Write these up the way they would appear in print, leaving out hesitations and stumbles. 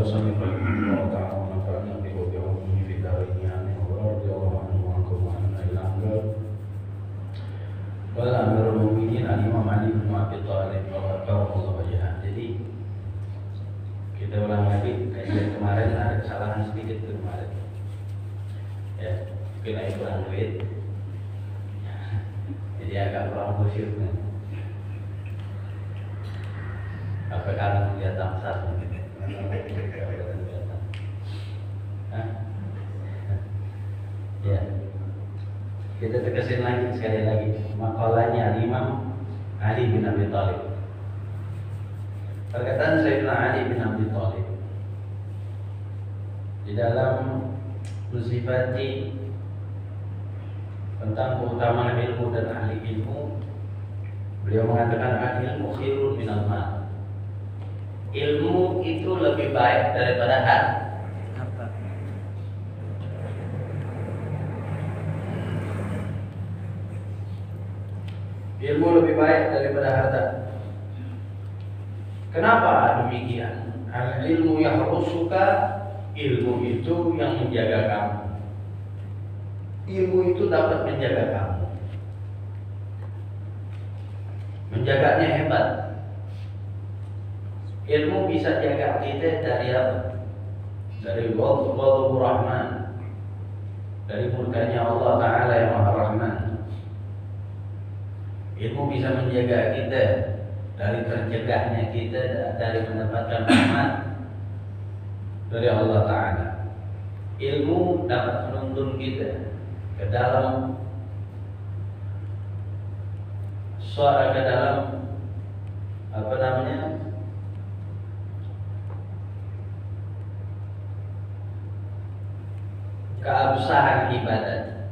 المصنف رحمه الله تعالى ونفعنا به وبعلومه في الدارين آمين ورضي الله عنه وعنكم وعنا إلى أن قال أمير المؤمنين الإمام علي bin Abi Thalib radhiyallahu anhu. Jadi kita ulang lagi kajian kemarin, ada kesalahan sedikit tuh kemarin. Ya, mungkin ada kurang duit. Jadi agak kurang khusyuk nih. Apa karena melihat tamsar mungkin? Ya, kita tegasin lagi sekali lagi makalahnya Imam Ali bin Abi Thalib. Perkataan Sayyidina Ali bin Abi Thalib di dalam mensifati tentang keutamaan ilmu dan ahli ilmu, beliau mengatakan al-ilmu khairun minal mal. Ilmu itu lebih baik daripada harta. Ilmu lebih baik daripada harta. Kenapa demikian? Al-ilmu yahrusuka, ilmu itu yang menjaga kamu. Ilmu itu dapat menjaga kamu. Menjaganya hebat. Ilmu bisa jaga kita dari apa? Dari ghadabur Rahman, dari murkanya Allah Ta'ala yang Maha Rahman. Ilmu bisa menjaga kita dari tercegahnya kita dari mendapatkan rahmat dari Allah Ta'ala. Ilmu dapat menuntun kita ke dalam keabsahan ibadat.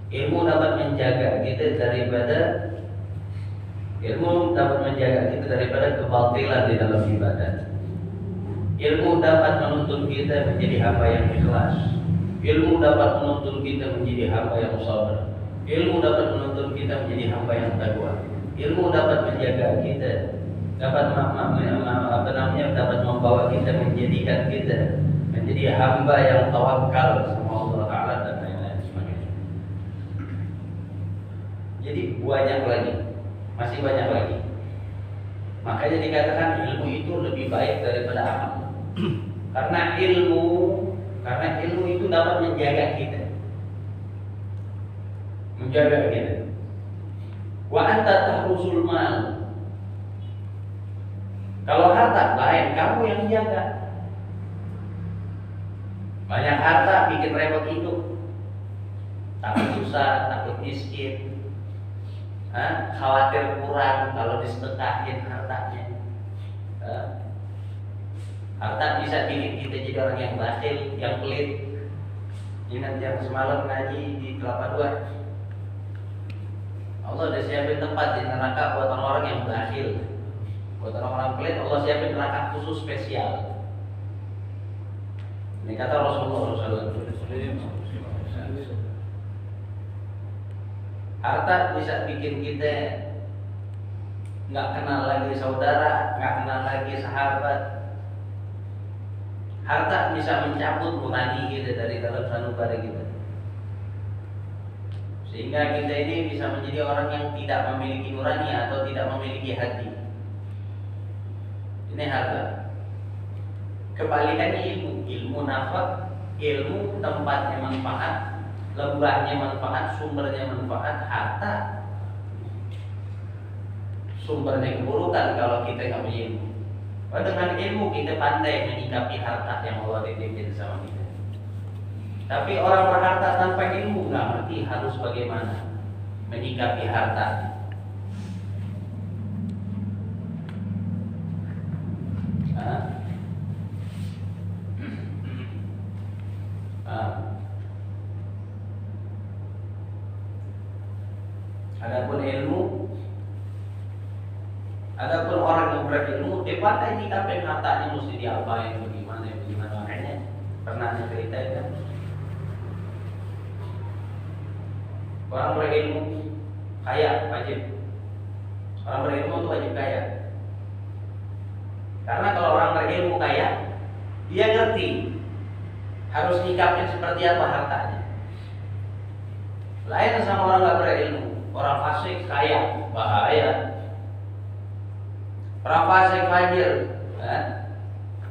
Ilmu dapat menjaga kita daripada kebatilan di dalam ibadat. Ilmu dapat menuntun kita menjadi hamba yang ikhlas. Ilmu dapat menuntun kita menjadi hamba yang sabar. Ilmu dapat menuntun kita menjadi hamba yang takwa. Ilmu dapat menjaga kita, dapat membawa kita, menjadikan kita menjadi hamba yang tawakal sama Allah Ta'ala dan lain-lain sebagainya. Jadi masih banyak lagi. Makanya dikatakan ilmu itu lebih baik daripada amal. Karena ilmu itu dapat menjaga kita. Wa anta tahrusul mal. Kalau harta lain, kamu yang jaga. Banyak harta bikin repot hidup. Takut susah, takut miskin. Khawatir kurang kalau disedekahin hartanya. Harta bisa bikin kita jadi orang yang bakhil, yang pelit. Ingat yang semalam ngaji di Kelapa Dua. Allah udah siapin tempat di neraka buat orang-orang yang bakhil. Buat orang-orang pelit, Allah siapin neraka khusus spesial. Ini kata Rasulullah SAW. Harta bisa bikin kita nggak kenal lagi saudara, nggak kenal lagi sahabat. Harta bisa mencabut nurani kita dari dalam sanubari kita, sehingga kita ini bisa menjadi orang yang tidak memiliki nurani atau tidak memiliki hati. Ini harta. Kebalikannya ilmu nafak, ilmu tempatnya manfaat, lembahnya manfaat, sumbernya manfaat. Harta sumbernya keburukan kalau kita nggak punya ilmu. Dengan ilmu kita pandai menyikapi harta yang Allah titipin sama kita. Tapi orang berharta tanpa ilmu nggak ngerti harus bagaimana menyikapi harta. Adapun orang yang berilmu, dia pandai nyikapin hartanya mesti diapain, bagaimana. Makanya pernah cerita itu. Orang berilmu kaya wajib. Orang berilmu itu wajib kaya. Karena kalau orang berilmu kaya, Dia ngerti harus nyikapin seperti apa hartanya. Lain sama orang nggak berilmu. Orang fasik kaya, bahaya. Orang fasik fajir,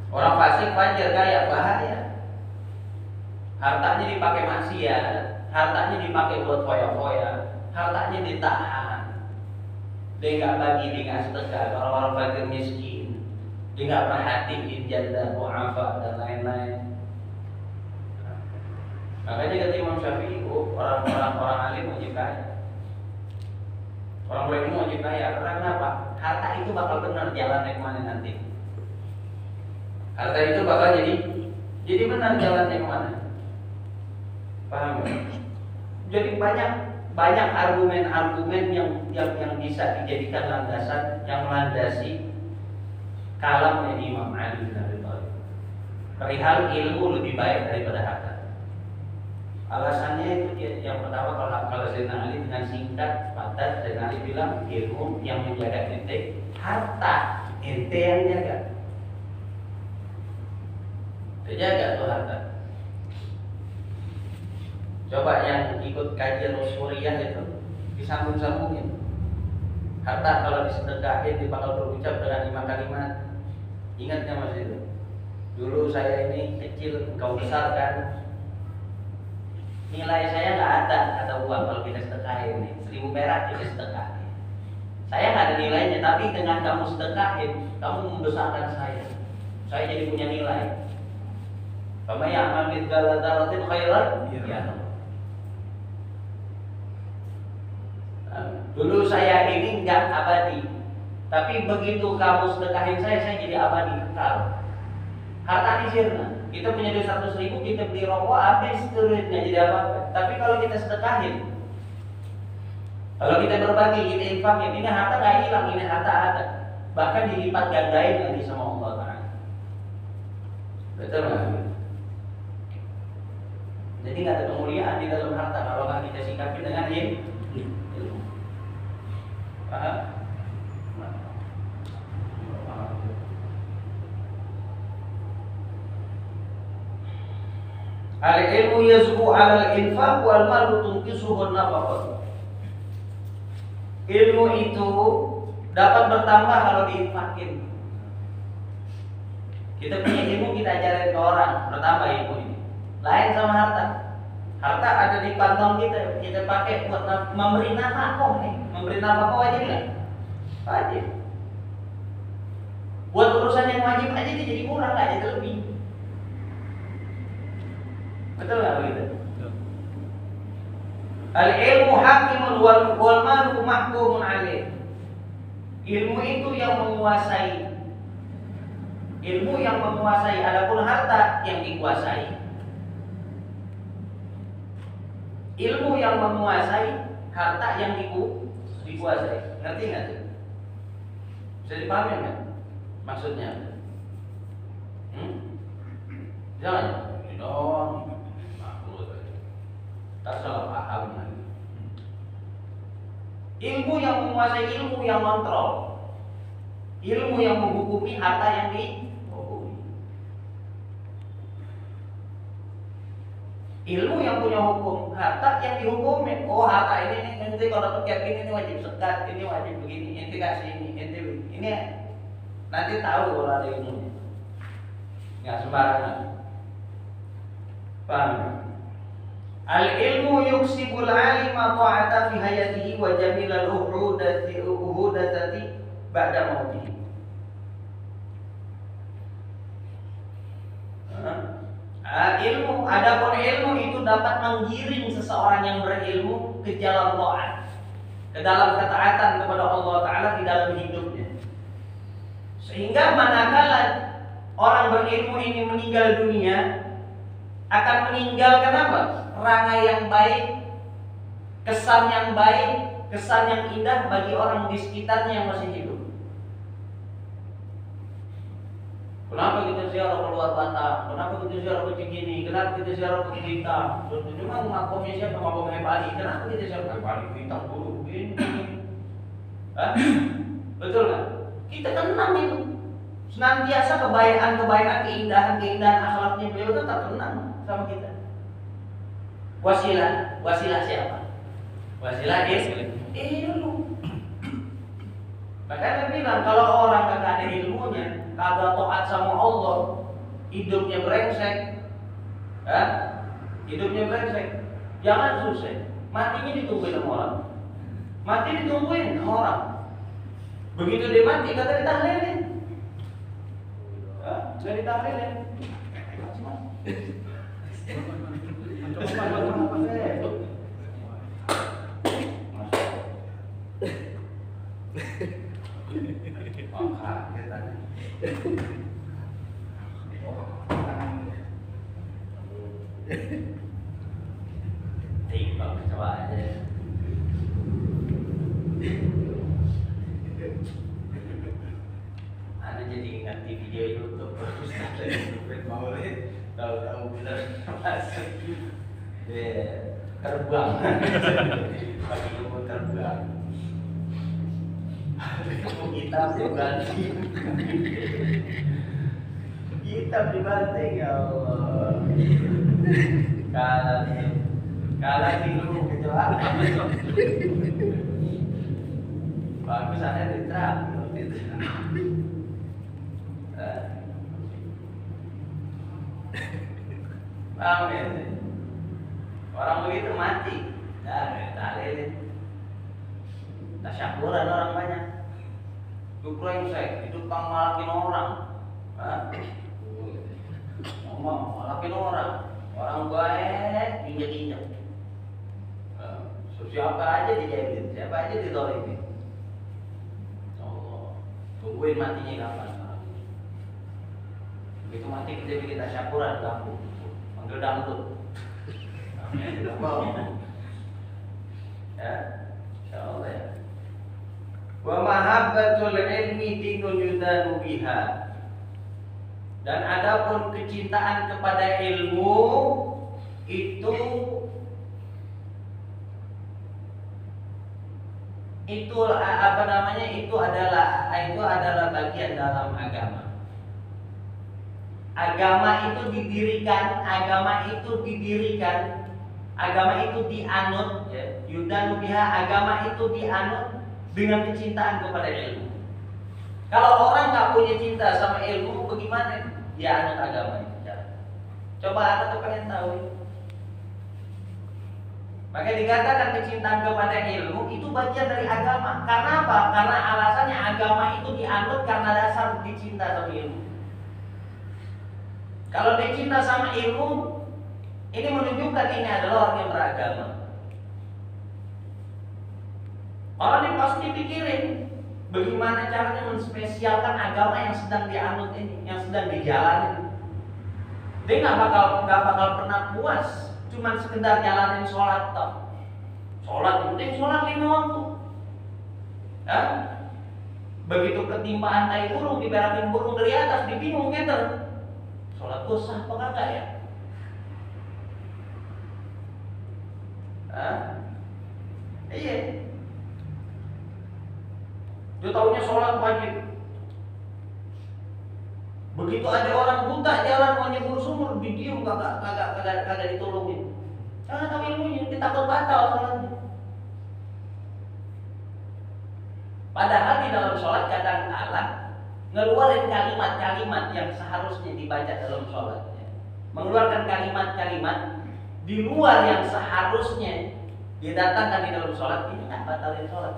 orang fasik fajir kaya, bahaya. Hartanya dipakai maksiat, hartanya dipakai buat foya-foya, hartanya ditahan. Dia nggak bagi, dia nggak sedekah. Orang-orang fakir miskin, dia nggak perhatiin janda, mu'afa dan lain-lain. Makanya kata Imam Syafi'i, orang alim wajib kaya, orang berilmu wajib kaya. Karena kenapa? Harta itu bakal benar jalannya kemana nanti. Harta itu bakal jadi benar jalannya kemana. Paham ya? Jadi banyak argumen-argumen yang bisa dijadikan landasan yang melandasi kalamnya Imam Ali bin Abi Thalib. Perihal ilmu lebih baik daripada harta. Alasannya itu yang pertama, kalau Sayyidina Ali dengan singkat padat, Sayyidina Ali bilang ilmu yang menjaga ente, harta ente yang jaga. Terjaga tuh harta. Coba yang ikut kajian Usuliyah itu disambung-sambungin. Harta kalau disedekahin dia bakal berucap dengan 5 kalimat. Ingat nggak Mas itu? Dulu saya ini kecil, engkau besarkan. Nilai saya nggak ada kata uang kalau kita sedekahin nih, 1000 perak kita sedekahin. Saya nggak ada nilainya, tapi dengan kamu sedekahin, kamu membesarkan saya. Saya jadi punya nilai. Faman ya'mal mithqala dzarratin khairan yarah. Dulu saya ini nggak abadi, tapi begitu kamu sedekahin saya jadi abadi kekal. Harta ini sirna. Kita punya duit 100.000, kita beli rokok habis duitnya jadi apa? Tapi kalau kita sedekahin, kalau kita berbagi, kita infakin, ini harta nggak hilang, ini harta ada, bahkan dilipat gandain lagi sama Allah Taala. Betul nggak? Jadi nggak ada kemuliaan di dalam harta kalau nggak kita sikapi dengan ilmu. Paham? Al-ilmu yazbu 'ala al-infaq wal malu tunqisuhu an-nafaqah. Ilmu itu dapat bertambah kalau diinfakin. Kita punya ilmu, kita ajarin ke orang, bertambah ilmu ini. Lain sama harta. Harta ada di kantong kita pakai buat memberi nafkah nih. Memberi nafkah wajib nggak? Wajib. Buat urusan yang wajib aja dia jadi kurang, nggak jadi lebih. Betul nggak begitu? Al-ilmu hakimun wal malu mahkumun alaih. Ilmu itu yang menguasai. Ilmu yang menguasai, adapun harta yang dikuasai. Ilmu yang menguasai, harta yang dikuasai. Ngerti nggak tuh? Bisa dipahami nggak? Maksudnya? Jangan. Dong. Tak salah paham lagi. Ilmu yang menguasai, ilmu yang kontrol, ilmu yang menghukumi, harta yang dihukumi. Ilmu yang punya hukum, harta yang dihukumi. Oh, harta ini nanti kalau dapat kayak gini ini wajib zakat, ini wajib begini, ente kasih ini nanti tahu kalau ada ilmunya. Nggak sembarangan. Paham? Al-ilmu yuksibul alima ta'ata fi hayatihi wa jamilal uhudati ba'da mautihi. Ilmu, adapun ilmu itu dapat menggiring seseorang yang berilmu ke jalan taat, ke dalam ketaatan kepada Allah Ta'ala di dalam hidupnya. Sehingga manakala orang berilmu ini meninggal dunia, akan meninggalkan apa? Rangai yang baik, kesan yang baik, kesan yang indah bagi orang di sekitarnya yang masih hidup. Kenapa kita ziarah ke luar Batam? Kenapa kita ziarah ke Cikini? Kenapa kita ziarah ke Bintang? Cuma makomnya siapa? Makomnya Bali. Kenapa kita ziarah ke Bali? Bintang dulu, ini. Betul nggak? Kita tenang itu. Senantiasa kebaikan-kebaikan, keindahan-keindahan akhlaknya beliau tetap tenang sama kita. Wasilah siapa? Wasilah ilmu. Makanya bilang kalau orang kagak ada ilmunya, kagak taat sama Allah, hidupnya brengsek, hidupnya brengsek. Jangan susah, matinya ditungguin sama orang. Mati ditungguin sama orang. Begitu dia mati kata ditahlilin. Jadi tahlilin. Timbang coba aja. Ana jadi ingat di video YouTube Ustaz Maulid tahu-tahu bilang terbang pakai ilmu terbang kitab dibanting ya Allah kalah ilmu kecelakaan bagus ada diterapkan gitu. Paham ya? Orang begitu mati, tahlilin. Tasyakuran orang banyak. Itu brengsek, itu tukang malakin orang. Malakin orang. Orang baik, injek-injek. Siapa aja dijahilin, siapa aja ditolimin. Allah, tungguin matinya kapan. Begitu mati kita bikin tasyakuran kampung. Manggil dangdut. Ya, insyaallah ya. Wa mahabbatul ilmi dinul yudanu biha. Dan adapun kecintaan kepada ilmu itu apa namanya? Itu adalah bagian dalam agama. Agama itu didirikan, agama itu dianut, ya. Yudanu biha, agama itu dianut dengan kecintaan kepada ilmu. Kalau orang nggak punya cinta sama ilmu, bagaimana dia anut agama itu? Coba Anda tuh pengen tahu. Maka dikatakan kecintaan kepada ilmu itu bagian dari agama. Karena apa? Karena alasannya agama itu dianut karena dasar dicinta sama ilmu. Kalau dia cinta sama ilmu, ini menunjukkan ini adalah orang yang beragama. Orang ini pasti pikirin bagaimana caranya menspesialkan agama yang sedang dianut ini, yang sedang dijalani. Dia nggak bakal pernah puas cuman sekedar jalanin sholat toh. Sholat penting, sholat 5 waktu. Begitu ketimpaan tai burung, diberatin burung dari atas, dibingung gitu. Sholat gue sah apa kagak ya? Iya. Dia taunya sholat wajib. Begitu ada orang buta jalan mau nyebur sumur, didiem kagak ditolongin. Karena tahu ilmunya, dia takut batal sholatnya. Padahal di dalam sholat kadang-kadang ngeluarin kalimat-kalimat yang seharusnya dibaca dalam sholatnya, mengeluarkan kalimat-kalimat di luar yang seharusnya didatangkan di dalam sholat, ini nggak batalin sholat.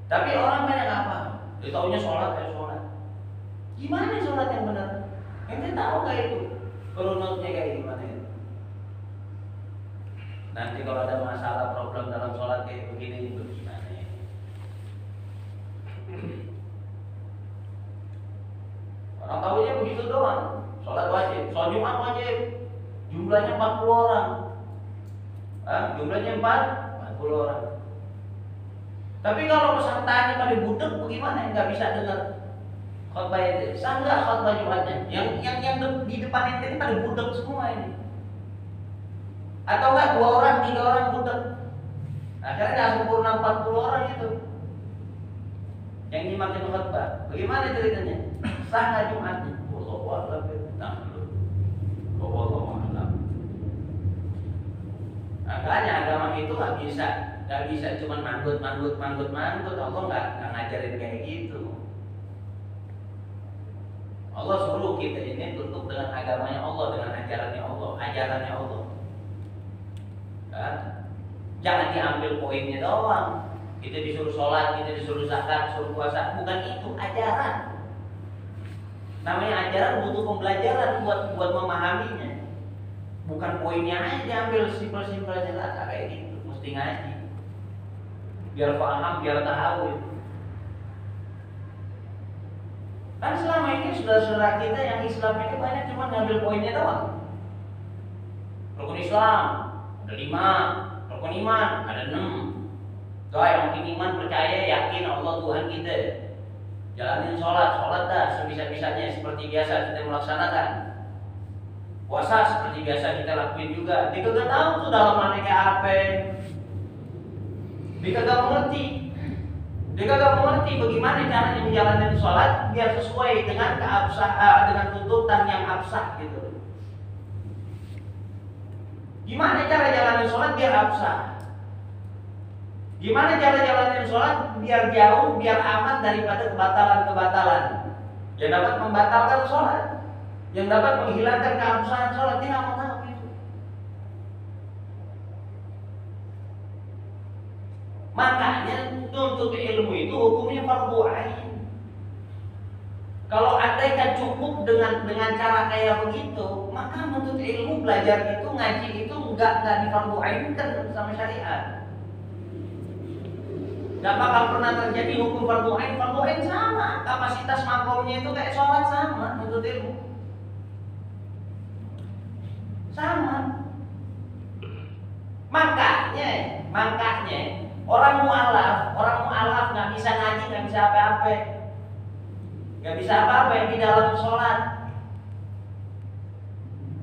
Tapi orang banyak apa? Dia taunya sholat kayak sholat. Gimana sholat yang benar? Ente tahu nggak itu? Runutnya kayak gimana itu? Nanti kalau ada masalah problem dalam sholat kayak begini itu gimana ya? Orang tahunya begitu doang. Sholat wajib, sholat Jumat wajib. Jumlahnya 40 orang. Jumlahnya 40 orang. Tapi kalau pesertanya pada budek bagaimana? Nggak bisa dengar khotbah itu. Sah nggak khotbah Jumatnya? Yang di depan ini pada budek semua ini. Atau enggak 2 orang, 3 orang budek. Akhirnya nggak sempurna 40 orang itu. yang nyimak itu khutbah. Bagaimana ceritanya? Sah nggak Jumatnya? Wallahu a'lam. Wallahu a'lam. Makanya agama itu nggak bisa cuma manggut. Allah nggak ngajarin kayak gitu. Allah suruh kita ini tunduk dengan agamanya Allah, dengan ajarannya Allah. Kan? Jangan diambil poinnya doang. Kita disuruh sholat, kita disuruh zakat, disuruh puasa. Bukan itu ajaran. Namanya ajaran butuh pembelajaran buat memahaminya. Bukan poinnya aja diambil simpel-simpel aja kayak gitu. Mesti ngaji. Biar paham, biar tahu. Kan selama ini saudara-saudara kita yang Islam itu banyak cuma ngambil poinnya doang. Rukun Islam ada 5, rukun iman ada 6. Doa yang penting iman, percaya, yakin Allah Tuhan kita. Jalanin sholat dah sebisa-bisanya seperti biasa kita melaksanakan. Puasa seperti biasa kita lakuin juga. Dia kagak tahu tuh dalamannya kayak apa. Dia kagak mengerti. Dia kagak mengerti bagaimana caranya menjalankan sholat biar sesuai dengan dengan tuntutan yang absah gitu. Gimana cara jalanin sholat biar absah? Gimana cara jalanin sholat biar jauh, biar aman daripada kebatalan-kebatalan yang dapat membatalkan sholat, yang dapat menghilangkan keabsahan sholat? Dia nggak mau tahu itu. Makanya untuk ilmu itu hukumnya fardu ain. Kalau andaikan cukup dengan cara kayak begitu, maka menuntut ilmu, belajar itu, ngaji itu enggak difardu ainkan sama syariat. Gak bakal pernah terjadi hukum fardu ain. Fardu ain sama, kapasitas makomnya itu kayak sholat sama menuntut ilmu. Sama. Makanya orang mu'alaf nggak bisa ngaji, nggak bisa apa-apa. Nggak bisa apa-apa yang di dalam sholat.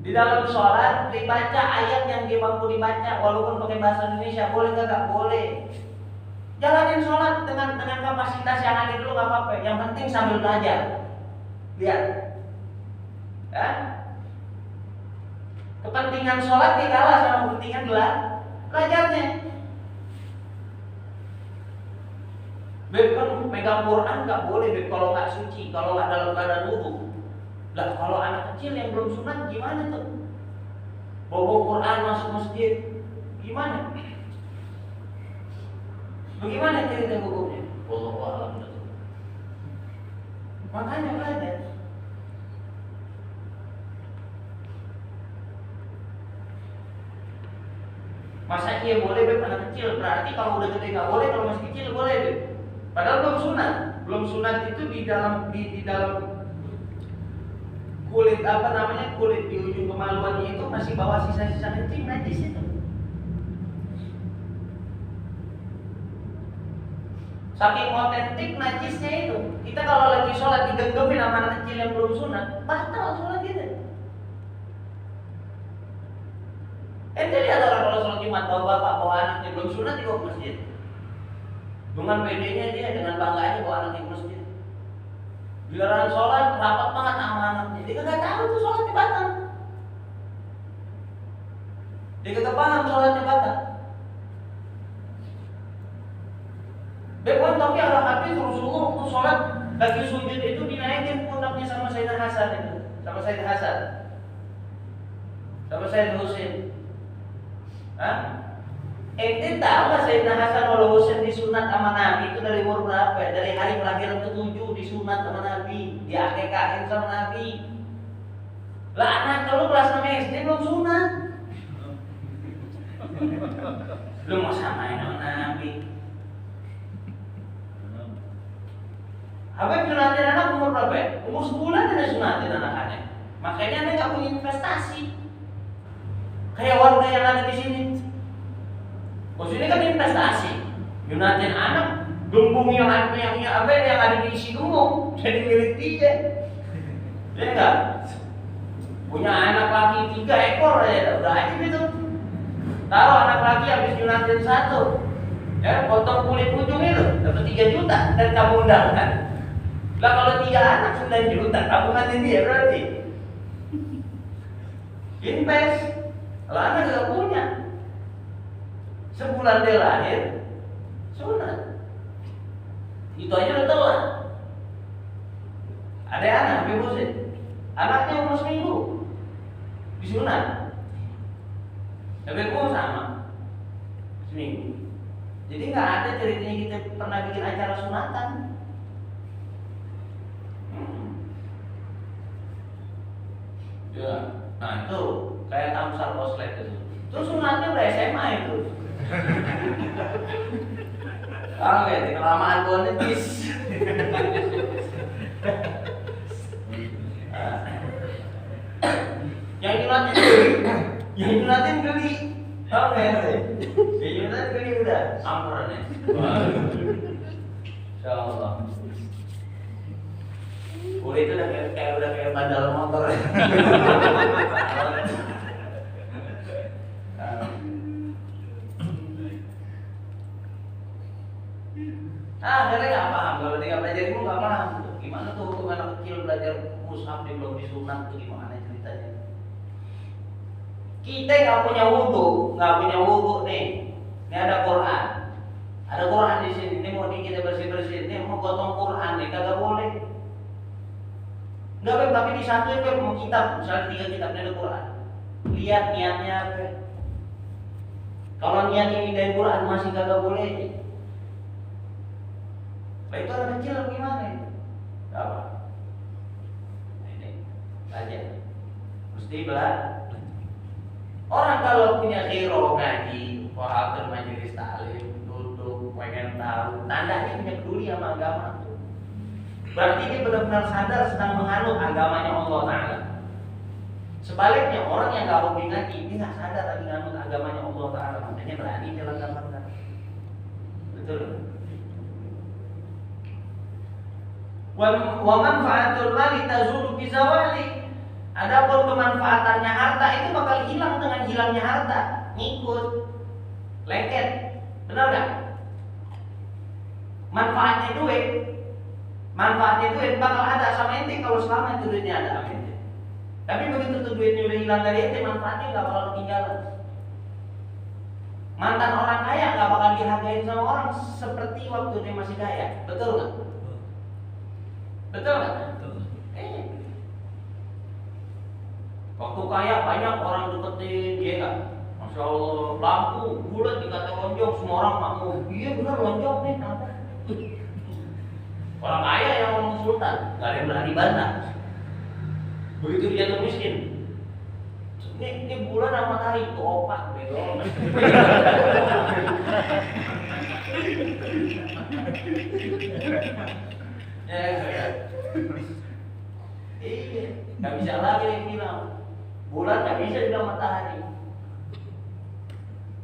Di dalam sholat dibaca ayat yang dia mampu dibaca, walaupun pakai bahasa Indonesia, boleh nggak? Boleh. Jalanin sholat dengan kapasitas yang ada dulu nggak apa-apa. Yang penting sambil belajar. Lihat, kan? Kepentingan sholat dikalah sama kepentingan belajarnya. Kan pegang Quran nggak boleh kalau nggak suci, kalau nggak dalam keadaan wudu. Lah kalau anak kecil yang belum sunat gimana tuh? Bawa Quran masuk masjid, gimana? Bagaimana cerita hukumnya? Wallahu a'lam. Makanya belajar. Masa iya boleh anak kecil? Berarti kalau udah gede nggak boleh, kalau masih kecil boleh deh. Padahal belum sunat itu di dalam kulit di ujung kemaluannya itu masih bawa sisa-sisa kencing najis itu. Saking otentik najisnya itu. Kita kalau lagi sholat digenggemin sama anak kecil yang belum sunat, batal sholat kita. Ente lihat orang kalau sholat Jumat bawa bapak bawa anaknya belum sunat dibawa ke masjid. Dengan pedenya dia, dengan bangganya bawa anaknya ke masjid. Giliran sholat rapat banget sama anaknya. Dia nggak tahu tuh sholatnya batal. Dia nggak paham sholatnya batal. Tapi ada hadis Rasulullah waktu sholat lagi sujud itu dinaikin pundaknya sama Sayyidina Hasan itu, sama Sayyidina Hasan, sama Sayyidina Husain. Ente tahu nggak Sayyidina Hasan wal Husain disunat sama Nabi itu dari umur berapa? Dari hari kelahiran ke-7 disunat sama Nabi, diakekahin sama Nabi. Lah anak kalau kelas 6 SD belum sunat, lu mau samain sama Nabi? Habib sunatin anak umur berapa? Umur sebulan ada sunatin anak-anak. Makanya anda nggak punya investasi. Kayak warga yang ada di sini. Bos ini kan investasi. Sunatin anak, lumbung yang ada di isi lumbung jadi milik dia. Ya enggak? Punya anak laki 3 ekor aja, udah aja gitu. Taruh anak laki habis sunatin 1. Ya, potong kulit ujung itu dapat 3 juta dan kamu undangan. Lah kalau 3 anak 9 juta, tabungan dia berarti. Invest. Kalau anak gak punya, sebulan dia lahir, sunat. Itu aja udah telat. Ada anak bebusin, anaknya umur seminggu, disunat. Tapi pun sama, seminggu. Jadi nggak ada ceritanya kita pernah bikin acara sunatan. Ya, nah itu kayak Tamsal Koslet itu. Itu sunatnya udah SMA itu. Sekarang ya, kelamaan buahnya bis. Yang nyunatin geli. Tahu nggak ya? Yang nyunatin geli udah samperan ya. Insyaallah. Udah itu udah kayak bandal motor. Akhirnya nggak paham, kalau dia belajar ilmu nggak paham. Gimana tuh untuk anak kecil belajar mushaf di belum disunat tuh gimana ceritanya? Kita nggak punya wudhu nih. Ini ada Quran di sini. Ini mau kita bersih. Ini mau potong Quran nih, kagak boleh. Nggak, tapi di satu itu mau kitab, misalnya 3 kitab dari Quran. Lihat niatnya apa. Kalau niat ini dari Quran masih kagak boleh. Nah, itu anak kecil gimana itu? Apa? Nah, ini aja. Mesti belajar. Orang kalau punya hero ngaji, hadir majelis taklim, duduk, pengen tahu, tandanya punya peduli sama agama. Berarti dia benar-benar sadar sedang menganut agamanya Allah Ta'ala. Sebaliknya orang yang gak hobi ngaji, dia gak sadar lagi menganut agamanya Allah Ta'ala. Makanya berani jalan gambar. Betul. Wa manfaatul mali tazulu bi zawali. Adapun kemanfaatannya harta itu bakal hilang dengan hilangnya harta, ngikut, lengket, benar nggak? Manfaatnya duit bakal ada sama ente kalau selama itu duitnya ada sama ente. Tapi begitu tuh duitnya udah hilang dari ente, manfaatnya nggak bakal ketinggalan. Mantan orang kaya nggak bakal dihargain sama orang seperti waktu dia masih kaya, betul nggak? Betul nggak? Waktu kaya banyak orang deketin dia kan. Masya Allah, lampu bulat dikata lonjong, semua orang makmur. Iya benar lonjong nih, kenapa? Orang kaya yang ngomong sultan, gak ada yang berani bantah. Begitu dia jatuh miskin, ini bulan sama matahari itu opak, bego. Ya. Iya, nggak bisa lagi yang bilang. Bulan nggak bisa bilang matahari.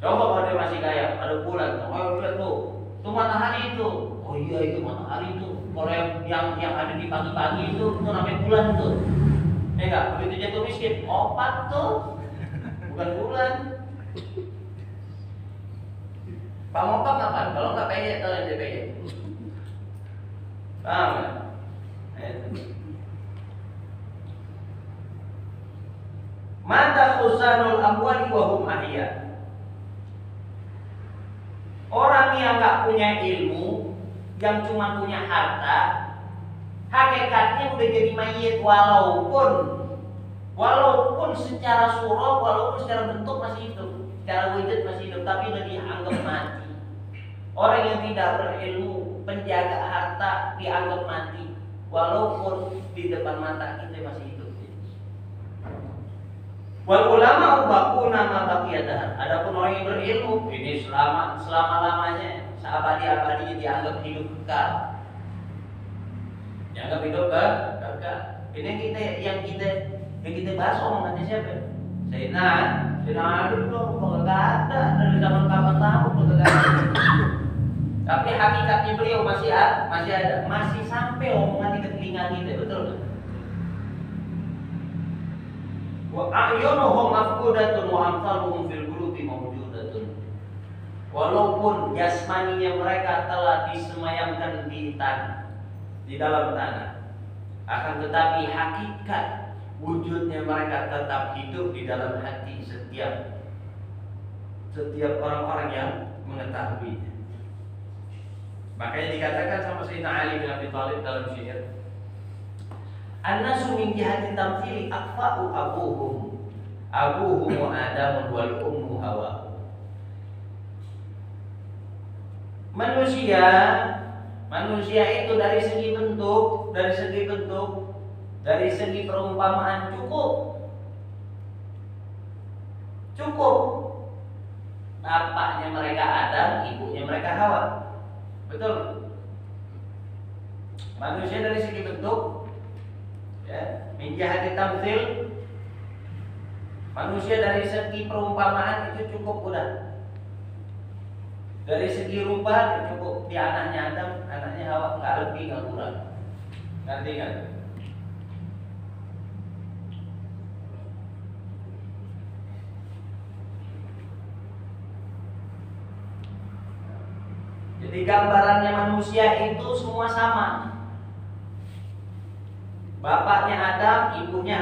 Coba kalau dia masih kaya, ada bulan, oh lihat tuh matahari itu. Oh iya itu matahari itu. Kalau yang ada di pagi-pagi itu namanya bulan tuh. Ya nggak, begitu jatuh miskin, opat tuh, bukan bulan. Pak Mopak kapan? Kalau nggak peyek, tahu yang dia peyek. Paham nggak? Mata khuzanul amwali wa hum ahya. Orang yang nggak punya ilmu, yang cuma punya harta, hakikatnya udah jadi mayit walaupun secara surah, walaupun secara bentuk masih hidup, secara wujud masih hidup, tapi udah dianggap mati. Orang yang tidak berilmu, penjaga harta dianggap mati, walaupun di depan mata kita masih hidup. Wal ulama ubaquna ma baqiyatah. Adapun orang yang berilmu ini selama-lamanya, seabadi-abadinya dianggap hidup kekal. Dianggap hidup kekal. Ini yang kita bahas omongannya siapa? Sayyidina Ali belum ada dari zaman kapan tahu belum ada. Tapi hakikatnya beliau masih ada, masih sampai omongan di telinga kita, betul kan? Wa a'yunuhum mafqudatun wa amsaluhum fil qulubi mawjudatun. Walaupun jasmaninya mereka telah disemayamkan di tanah, di dalam tanah, akan tetapi hakikat wujudnya mereka tetap hidup di dalam hati setiap orang-orang yang mengetahuinya. Makanya dikatakan sama Sayyidina Ali bin Abi Thalib dalam syair, "An-nasu min jihati tamthili akfa'u abuhum wa adamun wal ummu hawa." Manusia itu dari segi bentuk, dari segi perumpamaan cukup. Bapaknya mereka Adam, ibunya mereka Hawa. Betul. Manusia dari segi bentuk, ya, min jihati tamthil, manusia dari segi perumpamaan itu cukup udah. Dari segi rupa cukup, dia anaknya Adam, anaknya Hawa, nggak lebih nggak kurang. Ngerti kan? Jadi gambarannya manusia itu semua sama. Bapaknya Adam, ibunya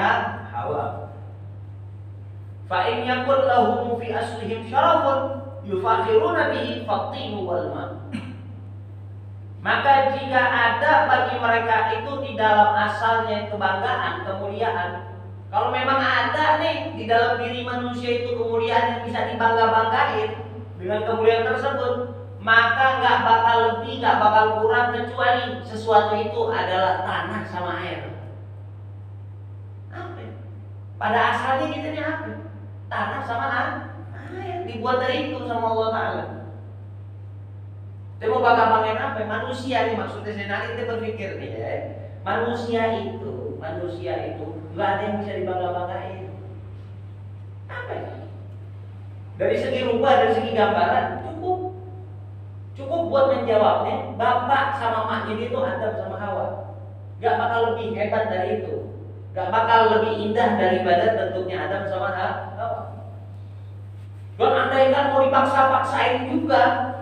Hawa. Fa in yakul lahum fi aslihim syarafun yufakhiruna bihi fattinu wal ma. Maka jika ada bagi mereka itu di dalam asalnya kebanggaan, kemuliaan, kalau memang ada nih di dalam diri manusia itu kemuliaan yang bisa dibangga-banggain dengan kemuliaan tersebut, maka nggak bakal lebih, nggak bakal kurang kecuali sesuatu itu adalah tanah sama air. Apa? Pada asalnya kita ini apa? Tanah sama air. Dibuat dari itu sama Allah Ta'ala. Dia mau bangga-banggain apa? Manusia nih, maksudnya saya nanti kita berpikir nih ya. Manusia itu nggak ada yang bisa dibangga-banggain. Apa ya? Dari segi rupa, dari segi gambaran cukup buat menjawabnya. Bapak sama maknya itu Adam sama Hawa. Gak bakal lebih hebat dari itu. Gak bakal lebih indah daripada bentuknya Adam sama Hawa. Dan andaikan mau dipaksa-paksain juga,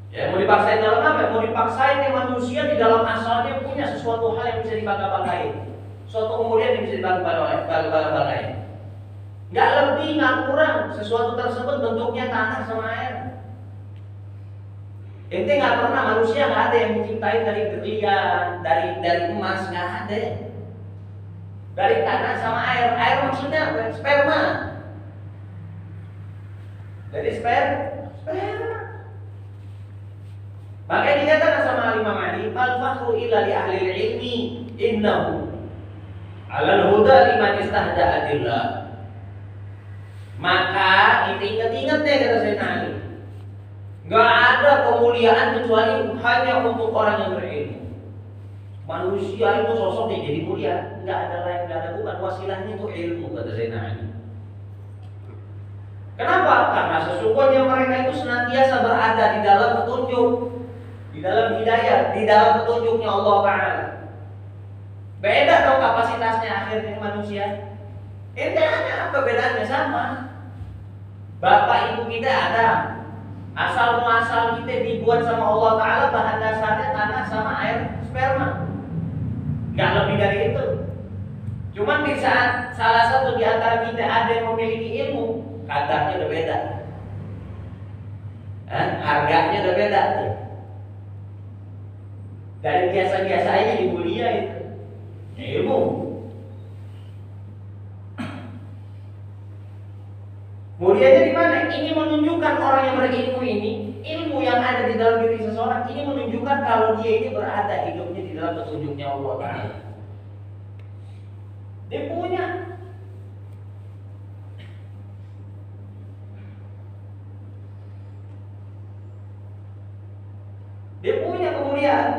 ya mau dipaksain dalam apa? Mau dipaksain yang manusia di dalam asalnya punya sesuatu hal yang bisa dibangga-banggain, suatu kemuliaan yang bisa dibangga-banggain. Nggak lebih, nggak kurang. Sesuatu tersebut bentuknya tanah sama air. Ente nggak pernah, manusia nggak ada yang menciptain dari berlian, dari emas, nggak ada. Dari tanah sama air. Air maksudnya apa? Sperma. Dari sperma. Makanya dikatakan sama Imam Ali, "Al fakhru illa li ahli ilmi, innahu 'alal huda liman istahda'a adillah." Maka ingat deh kata Sayyidina Ali, nggak ada kemuliaan kecuali hanya untuk orang yang berilmu. Manusia itu sosoknya jadi mulia, nggak ada lain, nggak ada bukan, wasilahnya itu ilmu kata Sayyidina Ali. Kenapa? Karena sesungguhnya mereka itu senantiasa berada di dalam petunjuk, di dalam hidayah, di dalam petunjuknya Allah Ta'ala. Beda dong kapasitasnya akhirnya manusia. Ente ada apa bedanya? Sama. Bapak ibu kita ada. Asal muasal kita dibuat sama Allah Ta'ala, bahan dasarnya tanah sama air sperma. Gak lebih dari itu. Cuman di saat salah satu di antara kita ada yang memiliki ilmu, kadarnya udah beda, harganya udah beda. Dari biasa-biasa aja di mulia itu ilmu. Mulianya di mana? Ini menunjukkan orang yang berilmu ini, ilmu yang ada di dalam diri seseorang ini menunjukkan kalau dia ini berada hidupnya di dalam petunjuknya Allah Ta'ala. Dia punya. Dia punya kemuliaan.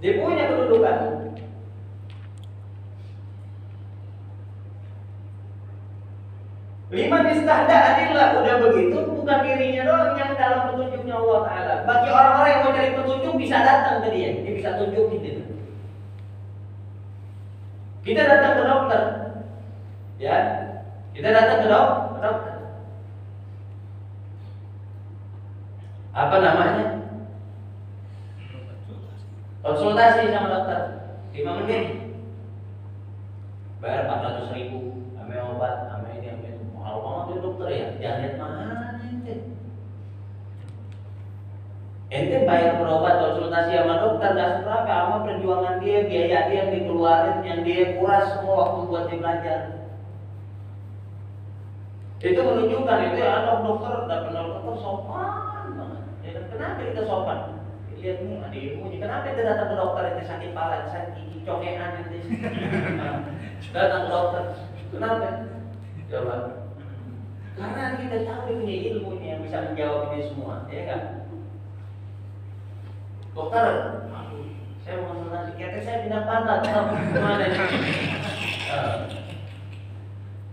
Dia punya kedudukan. Liman istahda adillah, udah begitu bukan dirinya doang yang dalam petunjuknya Allah Ta'ala. Bagi orang-orang yang mau cari petunjuk bisa datang ke dia bisa tunjukin itu. Kita datang ke dokter, ya Kita datang ke dokter. Apa namanya? Konsultasi sama dokter 5 menit. Bayar 400.000. Ame obat, ame ini, ame itu. Mahal banget ya dokter ya. Jangan lihat mana ente. Ente bayar berobat konsultasi sama dokter gak seberapa, sama perjuangan dia, biaya dia yang dikeluarin, yang dia kuras semua waktu buat dia belajar. Itu menunjukkan itu ya dokter sopan banget. Ya, kenapa kita sopan? Lihat nih adikmu, kenapa kita datang ke dokter itu sakit kepala, sakit gigi, cokean itu. Datang ke dokter, kenapa? Coba. Karena kita tahu dia punya ilmu ini yang bisa menjawab ini semua, ya kan? Dokter, saya mau konsultasi, kata saya pindah pantat, kemana nih?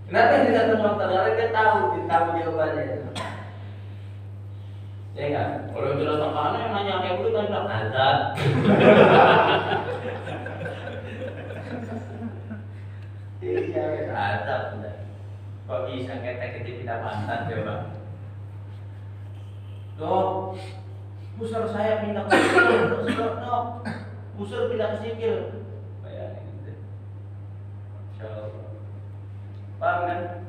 Kenapa dia datang ke dokter? Karena dia tahu jawabannya. Ya enggak? Kalau itu datang ke anak yang nanya kayak begitu, kan bilang azab. Iya, azab. Kok bisa ketek-ketek pindah pantat coba? Dok, busur saya pindah ke sikil, dok. Busur pindah ke sikil. Bayangin itu. Paham kan?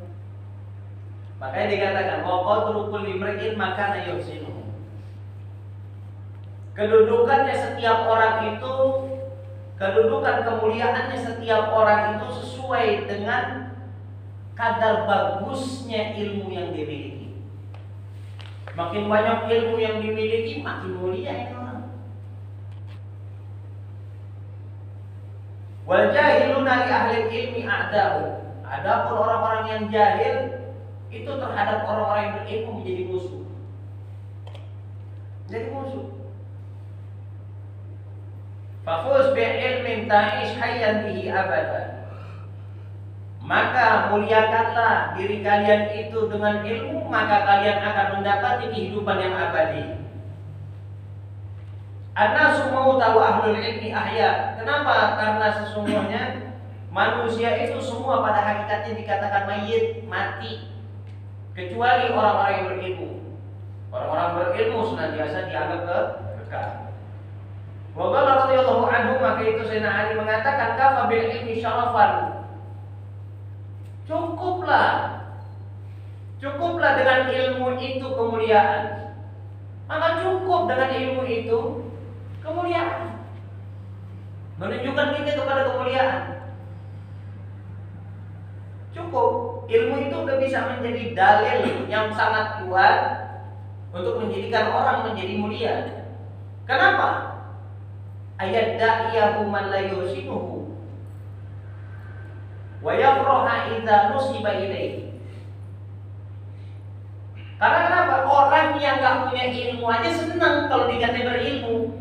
Makanya dikatakan waqadrukul limri'in makana yuhsinu. Kedudukannya setiap orang itu, kedudukan kemuliaannya setiap orang itu sesuai dengan kadar bagusnya ilmu yang dimiliki. Makin banyak ilmu yang dimiliki, makin mulia itu orang. Wal jahiluna li ahli ilmi a'da'u. Adapun orang-orang yang jahil itu terhadap orang-orang yang berilmu menjadi musuh. Jadi musuh. Fafuz bi'ilmin ta'ish hayyan bihi abadan. Maka muliakanlah diri kalian itu dengan ilmu, maka kalian akan mendapati kehidupan yang abadi. An-nasu mautahu ahlul ilmi ahya. Kenapa? Karena sesungguhnya manusia itu semua pada hakikatnya dikatakan mayit, mati, kecuali orang-orang yang berilmu. Orang-orang berilmu senantiasa dianggap kekal. Wa qala radhiyallahu anhu, maka itu Sayyidina Ali mengatakan kafa bil ilmi syarafan. Cukuplah dengan ilmu itu kemuliaan. Maka cukup dengan ilmu itu kemuliaan. Menunjukkan kita kepada kemuliaan. Cukup. Ilmu itu udah bisa menjadi dalil yang sangat kuat untuk menjadikan orang menjadi mulia. Kenapa? Ayat da'iyahu man la yusinuhu wa yafraha idza nusiba ilaihi. Karena kenapa? Orang yang gak punya ilmu aja senang kalau dikata berilmu.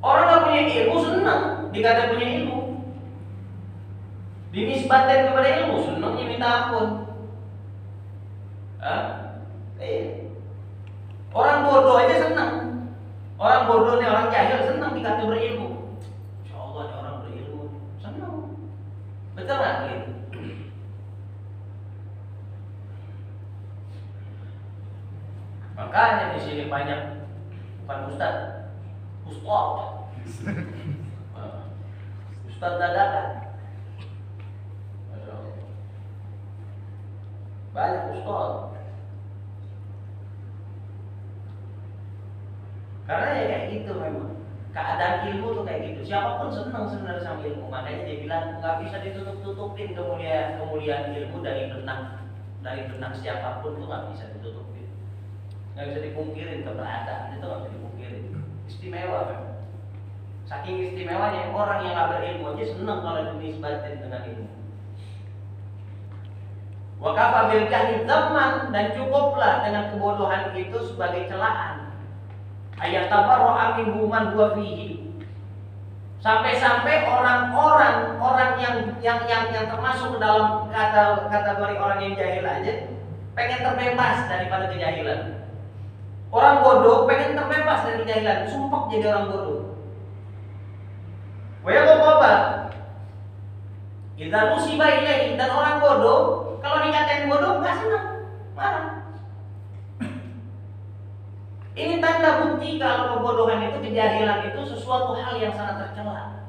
Orang gak punya ilmu senang dikata punya ilmu. Dinisbatkan kepada ilmu, senangnya minta ampun. Orang bodoh aja senang. Orang bodoh nih, orang jahil senang dikata berilmu. Insya Allah nih orang berilmu senang. Betul nggak gitu? Makanya di sini banyak bukan ustaz dadakan. Banyak ustaz. Karena ya kayak gitu memang. Keadaan ilmu tuh kayak gitu. Siapapun senang sebenarnya sama ilmu. Makanya dia bilang nggak bisa ditutup-tutupin kemuliaan ilmu dari benak siapapun tuh nggak bisa ditutupin. Nggak bisa dipungkirin keberadaan itu, nggak bisa dipungkirin. Istimewa memang. Saking istimewanya orang yang nggak berilmu aja senang kalau dinisbatin dengan ilmu. Wa kafa bil jahli dzamman, dan cukuplah dengan kebodohan itu sebagai celaan. Ayat tabarru'a minhu man huwa fihi. Sampai-sampai orang yang termasuk ke dalam kategori orang yang jahil aja pengen terbebas daripada kejahilan. Orang bodoh pengen terbebas dari kejahilan, sumpah jadi orang bodoh. Wa apa? Idza nusiba ilaihi, dan orang bodoh kalau dikatain bodoh enggak senang, marah. Ini tanda bukti kalau kebodohan itu, kejahilan itu sesuatu hal yang sangat tercela.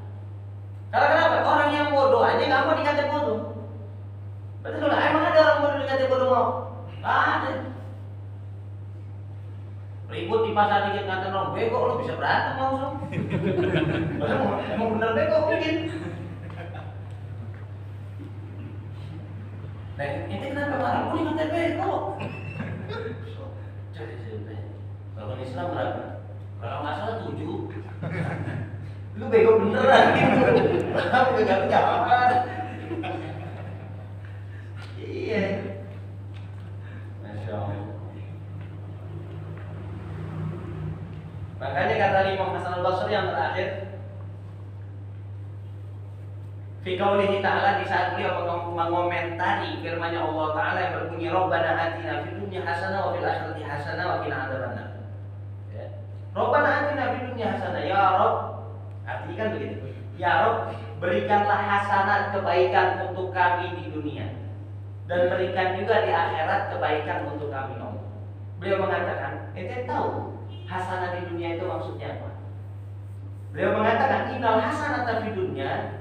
Karena kenapa? Orang yang bodoh aja nggak mau dikatain bodoh. Betul lah, emang ada orang bodoh dikatain bodoh mau? Nggak ada. Ribut di pasar dikit ngatain orang bego, lo bisa berantem langsung. Emang bener bego mungkin. Nah, ini kenapa marah? Gue dikatain bego. Kalau Islam berapa? Kalau nggak salah 7. Lu bego beneran gitu. Aku gak jawab. Iya. Masya Allah. Makanya kata Imam Hasan al-Basri yang terakhir, fi qaulihi ta'ala, di saat beliau mengomentari firman-Nya Allah Ta'ala yang berbunyi Rabbana atina fid dunya hasanah wa fil akhirati hasanah wa qina adzabannar. Ya. Rabbana atina fid dunya hasanah, ya Rabb. Artinya kan begitu. Ya Rabb, berikanlah hasanat, kebaikan untuk kami di dunia, dan berikan juga di akhirat kebaikan untuk kami, Allah. Beliau mengatakan, ente tahu hasanat di dunia itu maksudnya apa? Beliau mengatakan, innal hasanata fid dunya,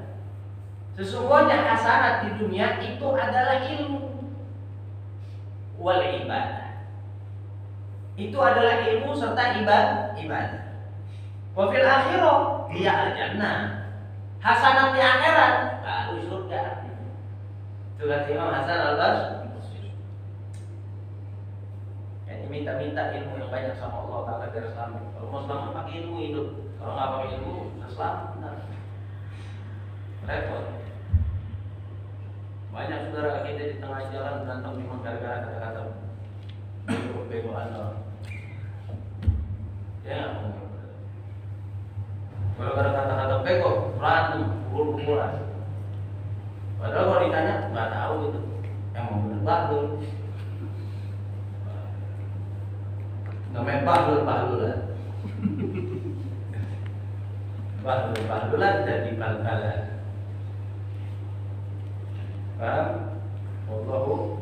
sesungguhnya hasanat di dunia itu adalah ilmu wal ibadah. Itu adalah ilmu serta ibadah. Wa fil akhirah hiya al-jannah. Hasanat di akhirat baru surga. Itu kata Imam Hasan al-Basri. Yang minta ilmu yang banyak sama Allah Ta'ala biar selamat. Kalau mau selamat pakai ilmu hidup. Kalau nggak pakai ilmu, nggak selamat. Benar. Repot. Banyak saudara kita di tengah jalan berantem cuma gara-gara kata-kata bego orang. Ya, kalau ada kata-kata bego, berantem, pukul-pukulan. Padahal kalau ditanya, nggak tahu itu. Emang bener bahlul. Namanya bahlulan. Bahlulan jadi bal-balan. Paham? Wallahu